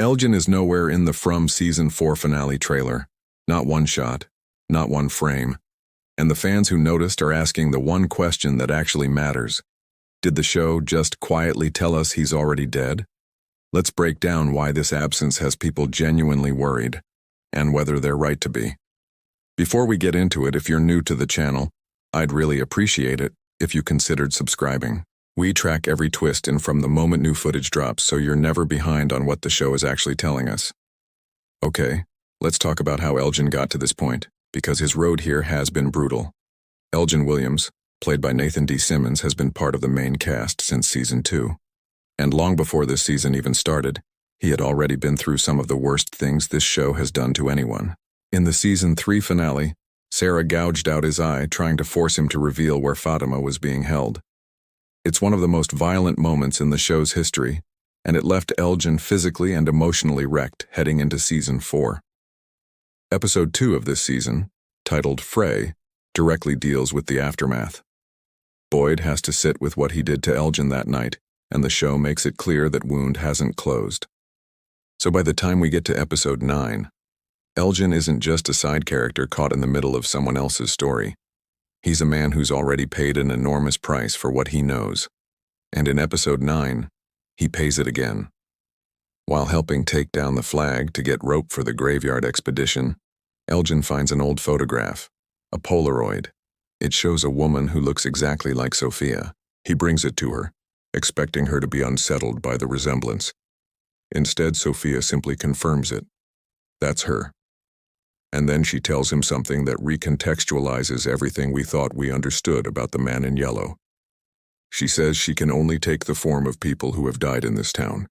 Elgin is nowhere in the From Season 4 finale trailer. Not one shot, not one frame. And the fans who noticed are asking the one question that actually matters. Did the show just quietly tell us he's already dead? Let's break down why this absence has people genuinely worried, and whether they're right to be. Before we get into it, if you're new to the channel, I'd really appreciate it if you considered subscribing. We track every twist and from the moment new footage drops, so you're never behind on what the show is actually telling us. Okay, let's talk about how Elgin got to this point, because his road here has been brutal. Elgin Williams, played by Nathan D. Simmons, has been part of the main cast since Season 2. And long before this season even started, he had already been through some of the worst things this show has done to anyone. In the Season 3 finale, Sarah gouged out his eye trying to force him to reveal where Fatima was being held. It's one of the most violent moments in the show's history, and it left Elgin physically and emotionally wrecked heading into Season 4. Episode 2 of this season, titled Frey, directly deals with the aftermath. Boyd has to sit with what he did to Elgin that night, and the show makes it clear that wound hasn't closed. So by the time we get to Episode 9, Elgin isn't just a side character caught in the middle of someone else's story. He's a man who's already paid an enormous price for what he knows. And in Episode 9, he pays it again. While helping take down the flag to get rope for the graveyard expedition, Elgin finds an old photograph, a Polaroid. It shows a woman who looks exactly like Sophia. He brings it to her, expecting her to be unsettled by the resemblance. Instead, Sophia simply confirms it. That's her. And then she tells him something that recontextualizes everything we thought we understood about the man in yellow. She says she can only take the form of people who have died in this town.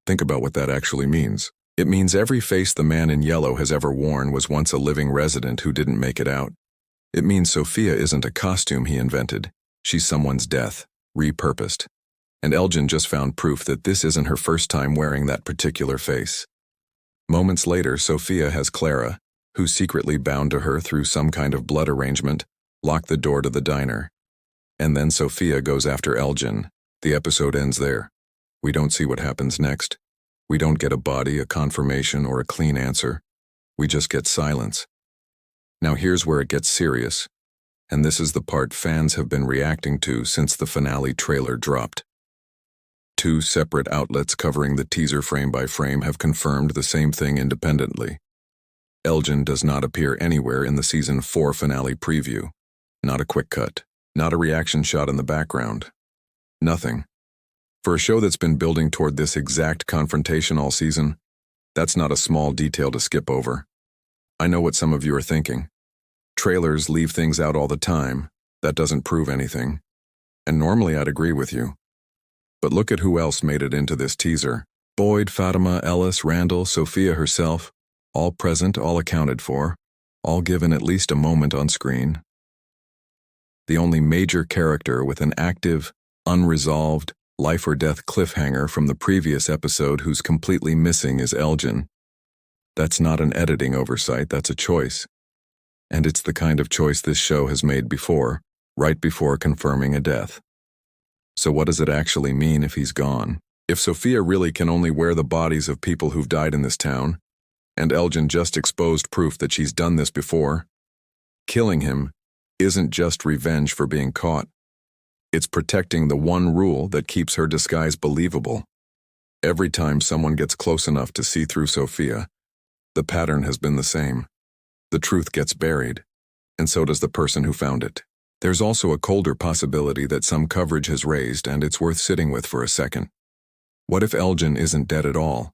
Think about what that actually means. It means every face the man in yellow has ever worn was once a living resident who didn't make it out. It means Sophia isn't a costume he invented. She's someone's death, repurposed. And Elgin just found proof that this isn't her first time wearing that particular face. Moments later, Sophia has Clara, who's secretly bound to her through some kind of blood arrangement, lock the door to the diner. And then Sophia goes after Elgin. The episode ends there. We don't see what happens next. We don't get a body, a confirmation, or a clean answer. We just get silence. Now here's where it gets serious. And this is the part fans have been reacting to since the finale trailer dropped. Two separate outlets covering the teaser frame by frame have confirmed the same thing independently. Elgin does not appear anywhere in the Season 4 finale preview. Not a quick cut. Not a reaction shot in the background. Nothing. For a show that's been building toward this exact confrontation all season, that's not a small detail to skip over. I know what some of you are thinking. Trailers leave things out all the time. That doesn't prove anything. And normally I'd agree with you. But look at who else made it into this teaser. Boyd, Fatima, Ellis, Randall, Sophia herself, all present, all accounted for, all given at least a moment on screen. The only major character with an active, unresolved, life-or-death cliffhanger from the previous episode who's completely missing is Elgin. That's not an editing oversight, that's a choice. And it's the kind of choice this show has made before, right before confirming a death. So what does it actually mean if he's gone? If Sophia really can only wear the bodies of people who've died in this town, and Elgin just exposed proof that she's done this before, killing him isn't just revenge for being caught. It's protecting the one rule that keeps her disguise believable. Every time someone gets close enough to see through Sophia, the pattern has been the same. The truth gets buried, and so does the person who found it. There's also a colder possibility that some coverage has raised, and it's worth sitting with for a second. What if Elgin isn't dead at all?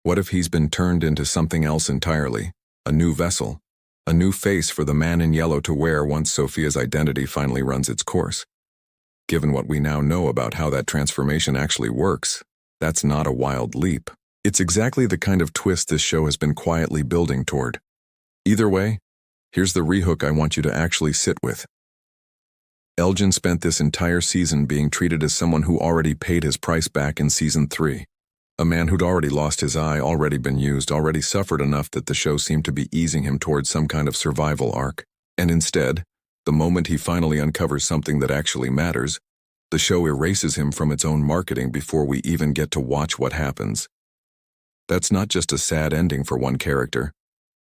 What if he's been turned into something else entirely? A new vessel? A new face for the man in yellow to wear once Sophia's identity finally runs its course? Given what we now know about how that transformation actually works, that's not a wild leap. It's exactly the kind of twist this show has been quietly building toward. Either way, here's the rehook I want you to actually sit with. Elgin spent this entire season being treated as someone who already paid his price back in Season 3. A man who'd already lost his eye, already been used, already suffered enough that the show seemed to be easing him towards some kind of survival arc. And instead, the moment he finally uncovers something that actually matters, the show erases him from its own marketing before we even get to watch what happens. That's not just a sad ending for one character.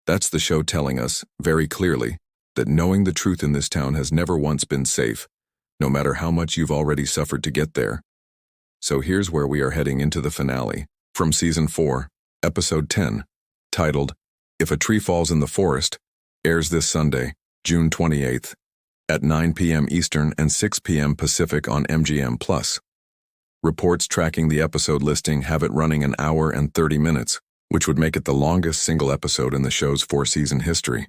That's the show telling us, very clearly, that knowing the truth in this town has never once been safe, no matter how much you've already suffered to get there. So here's where we are heading into the finale, from Season 4, Episode 10, titled, If a Tree Falls in the Forest, airs this Sunday, June 28th, at 9 p.m. Eastern and 6 p.m. Pacific on MGM+. Reports tracking the episode listing have it running an hour and 30 minutes, which would make it the longest single episode in the show's 4-season history.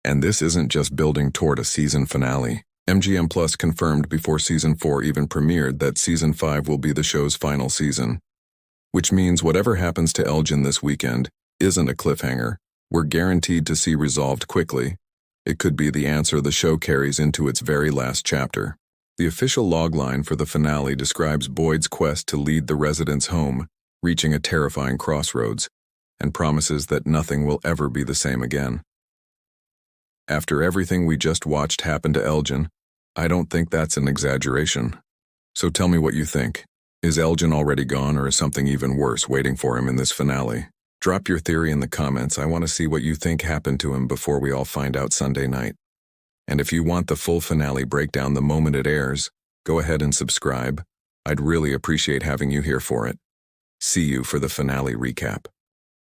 And this isn't just building toward a season finale. MGM Plus confirmed before Season 4 even premiered that Season 5 will be the show's final season. Which means whatever happens to Elgin this weekend isn't a cliffhanger. We're guaranteed to see resolved quickly. It could be the answer the show carries into its very last chapter. The official logline for the finale describes Boyd's quest to lead the residents home, reaching a terrifying crossroads, and promises that nothing will ever be the same again. After everything we just watched happen to Elgin, I don't think that's an exaggeration. So tell me what you think. Is Elgin already gone, or is something even worse waiting for him in this finale? Drop your theory in the comments. I want to see what you think happened to him before we all find out Sunday night. And if you want the full finale breakdown the moment it airs, go ahead and subscribe. I'd really appreciate having you here for it. See you for the finale recap.